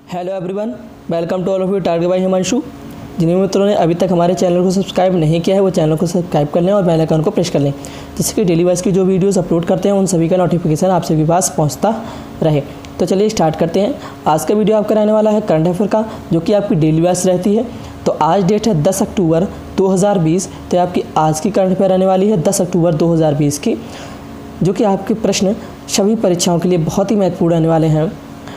Hello everyone, welcome to all of you. Target by Himanshu. जिन मित्रों ने अभी तक हमारे चैनल को सब्सक्राइब नहीं किया है वो चैनल को सब्सक्राइब कर लें और बेल आइकन को प्रेस कर लें, जिससे कि डेली वाइज की जो वीडियोस अपलोड करते हैं उन सभी का नोटिफिकेशन आप सभी के पास पहुंचता रहे। तो चलिए स्टार्ट करते हैं। आज का वीडियो आपका रहने वाला है करंट अफेयर का, जो कि आपकी डेली वाइज रहती है। तो आज डेट है 10 अक्टूबर 2020। तो आपकी आज की करंट अफेयर रहने वाली है 10 अक्टूबर 2020 की, जो कि आपके प्रश्न सभी परीक्षाओं के लिए बहुत ही महत्वपूर्ण रहने वाले हैं।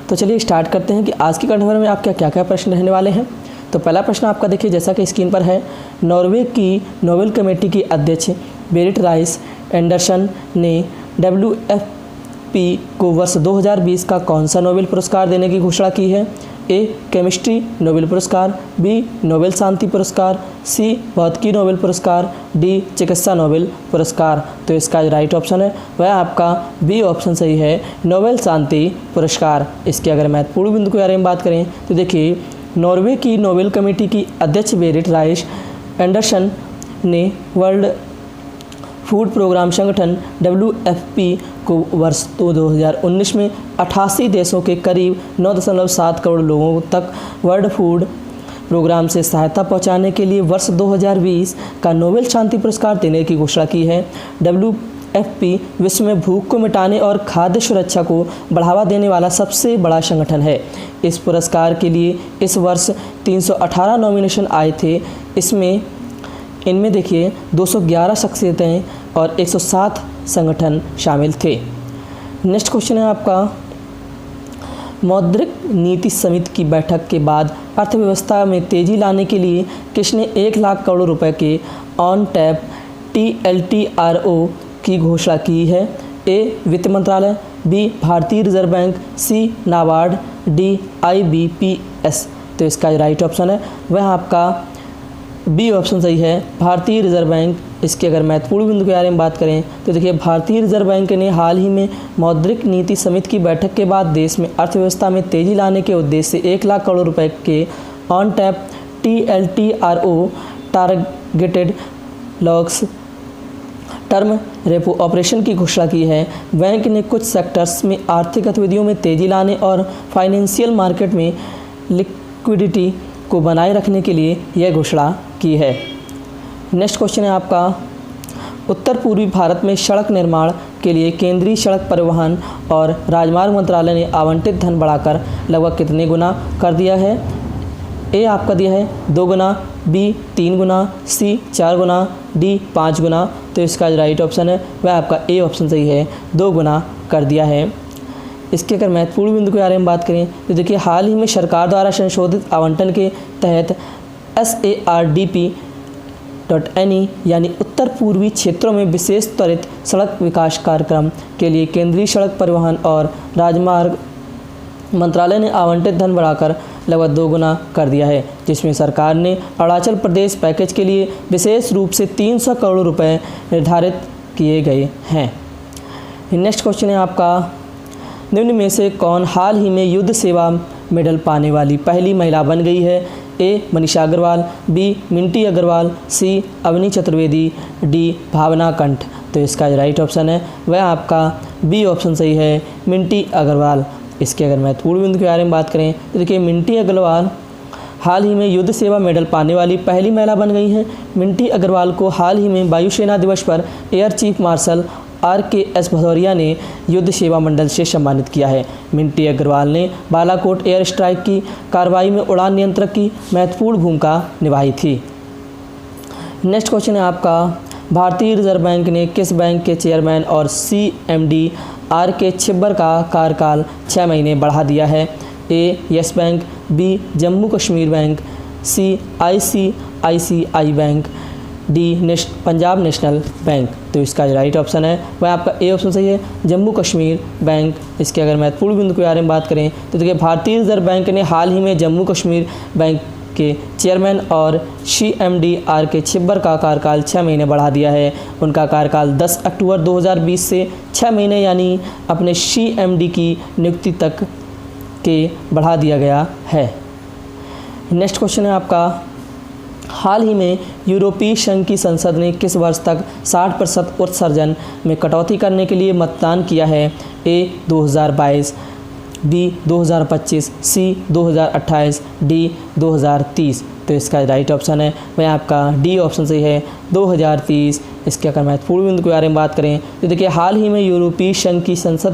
तो चलिए स्टार्ट करते हैं कि आज की करंट अफेयर में आपके क्या क्या प्रश्न रहने वाले हैं। तो पहला प्रश्न आपका देखिए, जैसा कि स्क्रीन पर है, नॉर्वे की नोबेल कमेटी की अध्यक्ष बेरिट राइस एंडरसन ने WFP को वर्ष 2020 का कौन सा नोबेल पुरस्कार देने की घोषणा की है। ए केमिस्ट्री नोबेल पुरस्कार, बी नोबेल शांति पुरस्कार, सी भौतिकी नोबेल पुरस्कार, डी चिकित्सा नोबेल पुरस्कार। तो इसका जो राइट ऑप्शन है वह आपका बी ऑप्शन सही है, नोबेल शांति पुरस्कार। इसके अगर महत्वपूर्ण बिंदु के बारे में बात करें तो देखिए, नॉर्वे की नोबेल कमेटी की अध्यक्ष बेरिट राइस एंडरसन ने वर्ल्ड फूड प्रोग्राम संगठन WFP को वर्ष 2019 में 88 देशों के करीब 9.7 करोड़ लोगों तक वर्ल्ड फूड प्रोग्राम से सहायता पहुंचाने के लिए वर्ष 2020 का नोबेल शांति पुरस्कार देने की घोषणा की है। WFP विश्व में भूख को मिटाने और खाद्य सुरक्षा को बढ़ावा देने वाला सबसे बड़ा संगठन है। इस पुरस्कार के लिए इस वर्ष 318 नॉमिनेशन आए थे। इनमें देखिए 211 शख्सियतें और 107 संगठन शामिल थे। नेक्स्ट क्वेश्चन है आपका, मौद्रिक नीति समिति की बैठक के बाद अर्थव्यवस्था में तेजी लाने के लिए किसने 1 लाख करोड़ रुपए के ऑन टैप TLTRO की घोषणा की है। ए वित्त मंत्रालय, बी भारतीय रिजर्व बैंक, सी नाबार्ड, डी IBPS। तो इसका राइट ऑप्शन है वह आपका बी ऑप्शन सही है, भारतीय रिजर्व बैंक। इसके अगर महत्वपूर्ण बिंदु के बारे में बात करें तो देखिए, भारतीय रिजर्व बैंक ने हाल ही में मौद्रिक नीति समिति की बैठक के बाद देश में अर्थव्यवस्था में तेजी लाने के उद्देश्य से 1 लाख करोड़ रुपए के on tap TLTRO targeted long term repo operation की घोषणा की है। बैंक ने कुछ सेक्टर्स में आर्थिक गतिविधियों में तेजी लाने और फाइनेंशियल मार्केट में लिक्विडिटी को बनाए रखने के लिए यह घोषणा की है। नेक्स्ट क्वेश्चन है आपका, उत्तर पूर्वी भारत में सड़क निर्माण के लिए केंद्रीय सड़क परिवहन और राजमार्ग मंत्रालय ने आवंटित धन बढ़ाकर लगभग कितने गुना कर दिया है। ए आपका दिया है 2 गुना, बी 3 गुना, सी 4 गुना, डी 5 गुना। तो इसका राइट ऑप्शन है वह आपका ए ऑप्शन सही है, 2 गुना कर दिया है। इसके अगर महत्वपूर्ण बिंदु के बारे में बात करें तो देखिए, हाल ही में सरकार द्वारा संशोधित आवंटन के तहत SARDP.NE यानी उत्तर पूर्वी क्षेत्रों में विशेष त्वरित सड़क विकास कार्यक्रम के लिए केंद्रीय सड़क परिवहन और राजमार्ग मंत्रालय ने आवंटित धन बढ़ाकर लगभग 2 गुना कर दिया है, जिसमें सरकार ने अरुणाचल प्रदेश पैकेज के लिए विशेष रूप से 300 करोड़ रुपए निर्धारित किए गए हैं। नेक्स्ट क्वेश्चन है आपका, निम्न में से कौन हाल ही में युद्ध सेवा मेडल पाने वाली पहली महिला बन गई है। ए मनीषा अग्रवाल, बी मिंटी अग्रवाल, सी अवनी चतुर्वेदी, डी भावना कंठ। तो इसका राइट ऑप्शन है वह आपका बी ऑप्शन सही है, मिंटी अग्रवाल। इसके अगर महत्वपूर्ण बिंदु के बारे में बात करें तो देखिए, मिंटी अग्रवाल हाल ही में युद्ध सेवा मेडल पाने वाली पहली महिला बन गई हैं। मिंटी अग्रवाल को हाल ही में वायुसेना दिवस पर air chief marshal RKS Bhadauria ने युद्ध सेवा मंडल से सम्मानित किया है। मिंटी अग्रवाल ने बालाकोट एयर स्ट्राइक की कार्रवाई में उड़ान नियंत्रक की महत्वपूर्ण भूमिका निभाई थी। नेक्स्ट क्वेश्चन है आपका, भारतीय रिजर्व बैंक ने किस बैंक के चेयरमैन और CMD RK छिब्बर का कार्यकाल 6 महीने बढ़ा दिया है। A yes bank, B Jammu Kashmir bank, C ICICI bank, D Punjab national bank. तो इसका राइट ऑप्शन है वह आपका ए ऑप्शन सही है, जम्मू कश्मीर बैंक। इसके अगर महत्वपूर्ण बिंदु के बारे में बात करें तो देखिए, भारतीय रिजर्व बैंक ने हाल ही में जम्मू कश्मीर बैंक के चेयरमैन और CMD RK छिब्बर का कार्यकाल 6 महीने बढ़ा दिया है। उनका कार्यकाल 10 अक्टूबर 2020 से 6 महीने यानी अपने CMD की नियुक्ति तक के बढ़ा दिया गया है। नेक्स्ट क्वेश्चन है आपका, हाल ही में यूरोपीय संघ की संसद ने किस वर्ष तक 60% उत्सर्जन में कटौती करने के लिए मतदान किया है। ए 2022, बी 2025, सी 2028, डी 2030। तो इसका राइट ऑप्शन है वह आपका डी ऑप्शन सही है 2030। इसके अगर महत्वपूर्ण बिंदु के बारे में बात करें तो देखिए हाल ही में यूरोपीय संघ की संसद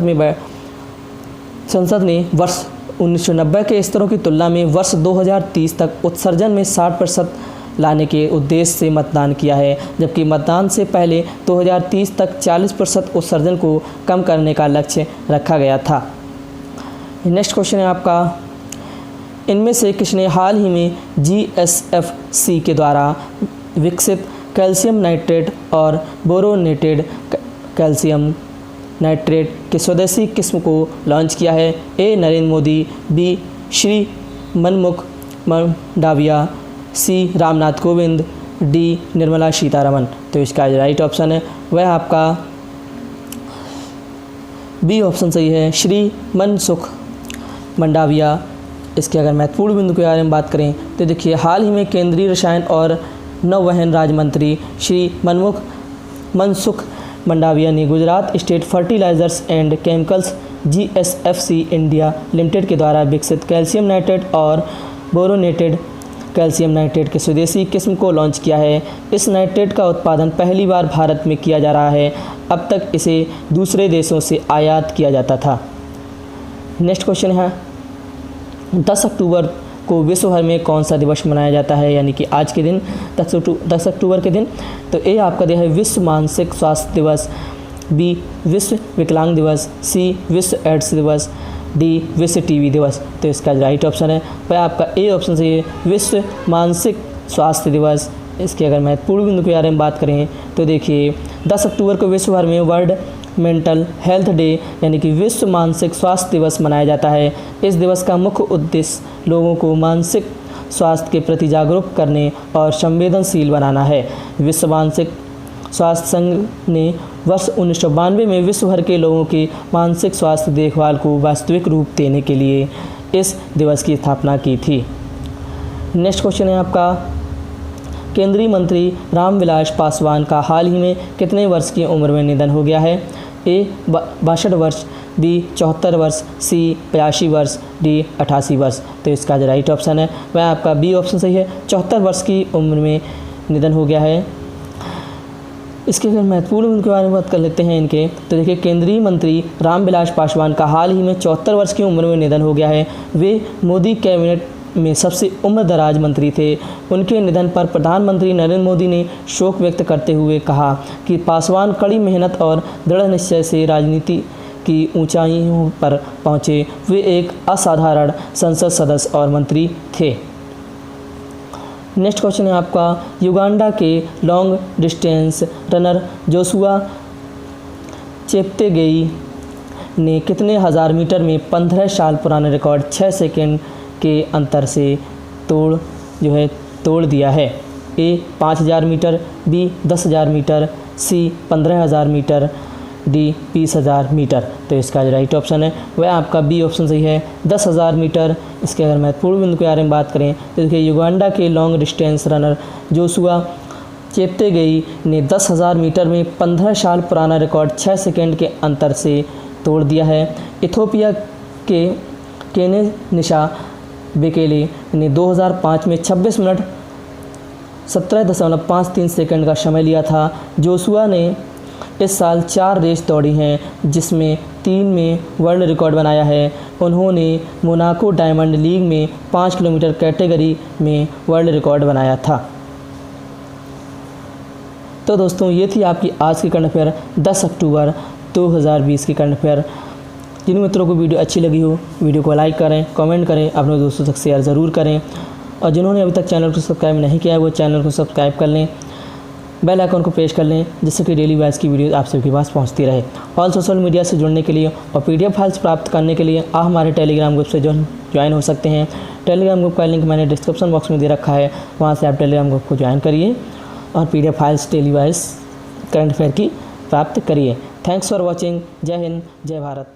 ने वर्ष 1990 के स्तरों की तुलना में वर्ष 2030 तक उत्सर्जन में 60% लाने के उद्देश्य से मतदान किया है, जबकि मतदान से पहले 2030 तक 40% उत्सर्जन को कम करने का लक्ष्य रखा गया था। नेक्स्ट क्वेश्चन है आपका, इनमें से किसने हाल ही में GSFC के द्वारा विकसित कैल्शियम नाइट्रेट और बोरोनेटेड कैल्शियम नाइट्रेट के स्वदेशी किस्म को लॉन्च किया है? ए नरेंद्र मोदी, बी श्री मनमुख मंडाविया, सी रामनाथ कोविंद, डी निर्मला सीतारमन। तो इसका जो राइट ऑप्शन है वह आपका बी ऑप्शन सही है, श्री मनसुख मंडाविया। इसके अगर महत्वपूर्ण बिंदु के बारे में बात करें तो देखिए हाल ही में केंद्रीय रसायन और नौवहन राज्य मंत्री श्री मनसुख मंडाविया ने Gujarat State Fertilizers and Chemicals GSFC India Limited के द्वारा विकसित कैल्शियम नाइट्रेट और बोरोनेटेड कैल्शियम नाइट्रेट के स्वदेशी किस्म को लॉन्च किया है। इस नाइट्रेट का उत्पादन पहली बार भारत में किया जा रहा है। अब तक इसे दूसरे देशों से आयात किया जाता था। नेक्स्ट क्वेश्चन है, 10 अक्टूबर को विश्व भर में कौन सा दिवस मनाया जाता है, यानी कि आज के दिन 10 अक्टूबर के दिन? तो ए आपका दिया है विश्व मानसिक स्वास्थ्य दिवस, बी विश्व विकलांग दिवस, सी विश्व एड्स दिवस, डी विश्व टीबी दिवस। तो इसका राइट ऑप्शन है वह आपका ए ऑप्शन सही है, विश्व मानसिक स्वास्थ्य दिवस। इसके अगर महत्वपूर्ण बिंदु के बारे में बात करें तो देखिए 10 अक्टूबर को विश्व भर में वर्ल्ड मेंटल हेल्थ डे यानी कि विश्व मानसिक स्वास्थ्य दिवस मनाया जाता है। इस दिवस का मुख्य उद्देश्य लोगों को मानसिक स्वास्थ्य के प्रति जागरूक करने और संवेदनशील बनाना है। विश्व मानसिक स्वास्थ्य संघ ने वर्ष 1992 में विश्व भर के लोगों की मानसिक स्वास्थ्य देखभाल को वास्तविक रूप देने के लिए इस दिवस की स्थापना की थी। नेक्स्ट क्वेश्चन है आपका, केंद्रीय मंत्री रामविलास पासवान का हाल ही में कितने वर्ष की उम्र में निधन हो गया है? ए 62 वर्ष, बी 74 वर्ष, सी 85 वर्ष, डी 88 वर्ष। तो इसका जो राइट ऑप्शन है वह आपका बी ऑप्शन सही है, 74 वर्ष की उम्र में निधन हो गया है। इसके अगर महत्वपूर्ण उनके बारे में बात कर लेते हैं इनके, तो देखिए केंद्रीय मंत्री रामविलास पासवान का हाल ही में 74 वर्ष की उम्र में निधन हो गया है। वे मोदी कैबिनेट में सबसे उम्रदराज मंत्री थे। उनके निधन पर प्रधानमंत्री नरेंद्र मोदी ने शोक व्यक्त करते हुए कहा कि पासवान कड़ी मेहनत और दृढ़ निश्चय से राजनीति की ऊंचाइयों पर पहुंचे। वे एक असाधारण संसद सदस्य और मंत्री थे। नेक्स्ट क्वेश्चन है आपका, युगांडा के लॉन्ग डिस्टेंस रनर जोशुआ चेप्टेगेई ने कितने हज़ार मीटर में 15 साल पुराने रिकॉर्ड 6 सेकंड के अंतर से तोड़ दिया है? ए 5000 मीटर, बी 10,000 मीटर, सी 15,000 मीटर, डी 20,000 मीटर। तो इसका जो राइट ऑप्शन है वह आपका बी ऑप्शन सही है, 10,000 मीटर। इसके अगर महत्वपूर्ण बिंदु के बारे में बात करें तो देखिए युगांडा के लॉन्ग डिस्टेंस रनर जोशुआ चेप्टेगेई ने 10,000 मीटर में 15 साल पुराना रिकॉर्ड 6 सेकंड के अंतर से तोड़ दिया है। इथोपिया के केनेनिशा बेकेले ने 2005 में 26 मिनट 17.53 सेकंड का समय लिया था। जोशुआ ने इस साल 4 रेस दौड़ी हैं जिसमें 3 में वर्ल्ड रिकॉर्ड बनाया है। उन्होंने मोनाको डायमंड लीग में 5 किलोमीटर कैटेगरी में वर्ल्ड रिकॉर्ड बनाया था। तो दोस्तों ये थी आपकी आज की करंट अफेयर 10 अक्टूबर 2020 की करंट अफेयर। जिन मित्रों को वीडियो अच्छी लगी हो वीडियो को लाइक करें, कमेंट करें, अपने दोस्तों तक शेयर ज़रूर करें और जिन्होंने अभी तक चैनल को सब्सक्राइब नहीं किया है वो चैनल को सब्सक्राइब कर लें, बेल आइकन को प्रेस कर लें जिससे कि डेली वाइज की वीडियो आप सबके पास पहुंचती रहे। ऑल सोशल मीडिया से जुड़ने के लिए और PDF फाइल्स प्राप्त करने के लिए आप हमारे टेलीग्राम ग्रुप से ज्वाइन हो सकते हैं। टेलीग्राम ग्रुप का लिंक मैंने डिस्क्रिप्शन बॉक्स में दे रखा है, वहाँ से आप टेलीग्राम ग्रुप को ज्वाइन करिए और PDF files daily wise current affair की प्राप्त करिए। Thanks for watching. जय हिंद, जय भारत।